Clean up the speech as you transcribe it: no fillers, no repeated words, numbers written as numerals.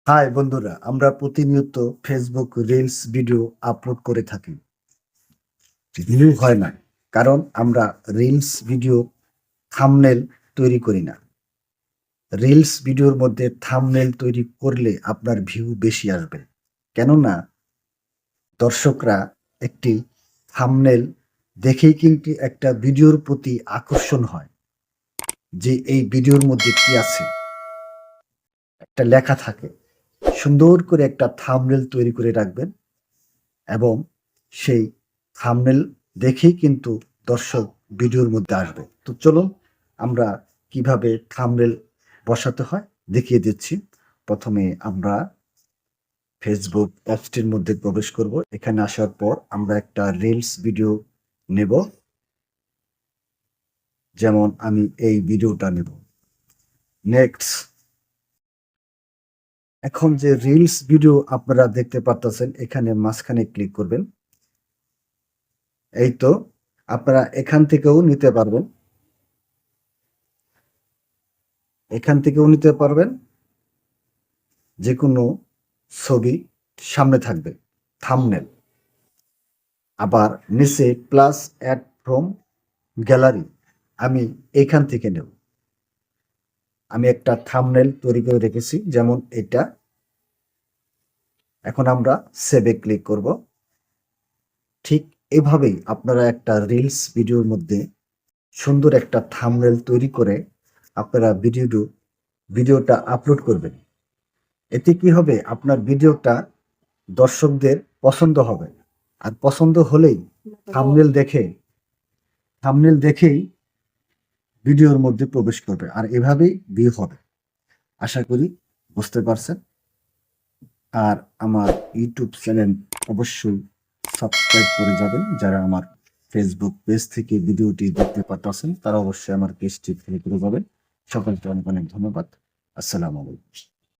High বন্ধুরা, আমরা প্রতিনিয়ত ফেসবুক রিলস ভিডিও আপলোড করে থাকি। ভিউ হয় না, কারণ আমরা রিলস ভিডিও থাম্বনেল তৈরি করি না। রিলস ভিডিওর মধ্যে থাম্বনেল তৈরি করলে আপনার ভিউ বেশি আসবে, কেননা দর্শকরা একটি থাম্বনেল দেখেই কিন্তু একটা ভিডিওর প্রতি আকর্ষণ হয়, যে এই ভিডিওর মধ্যে কি আছে। একটা লেখা থাকে, সুন্দর করে একটা থাম্বনেল তৈরি করে রাখবেন এবং সেই থাম্বনেল দেখেই কিন্তু দর্শক ভিডিওর মধ্যে আসবে। তো চলুন আমরা কিভাবে থাম্বনেল বসাতে হয় দেখিয়ে দিচ্ছি। প্রথমে আমরা ফেসবুক অ্যাপসটির মধ্যে প্রবেশ করব। এখানে আসার পর আমরা একটা রিলস ভিডিও নেব। যেমন আমি এই ভিডিওটা নেব। নেক্সট, এখন যে রিলস ভিডিও আপনারা দেখতে পারতেছেন, এখানে মাঝখানে ক্লিক করবেন। এই তো, আপনারা এখান থেকেও নিতে পারবেন, এখান থেকেও নিতে পারবেন। যে কোনো ছবি সামনে থাকবে থাম্বনেল, আবার নিচে প্লাস অ্যাড ফ্রম গ্যালারি, আমি এখান থেকে নেব। আমি একটা থাম্বনেল তৈরি করে রেখেছি, যেমন এটা। এখন আমরা সেভে ক্লিক করব। ঠিক এভাবেই আপনারা একটা রিলস ভিডিওর মধ্যে সুন্দর একটা থাম্বনেল তৈরি করে আপনারা ভিডিওটা আপলোড করবেন। এতে কি হবে, আপনার ভিডিওটা দর্শকদের পছন্দ হবে। আর পছন্দ হলেই থাম্বনেল দেখেই ভিডিওর মধ্যে প্রবেশ করবে, আর এভাবেই ভিউ হবে। আশা করি বুঝতে পারছেন। আর আমার ইউটিউব চ্যানেল অবশ্যই সাবস্ক্রাইব করে যাবেন। যারা আমার ফেসবুক পেজ থেকে ভিডিওটি দেখতে পাচ্ছেন, তারা অবশ্যই আমার পেজটি ফলো করে যাবেন। সকলকে অনেক অনেক ধন্যবাদ। আসসালামু আলাইকুম।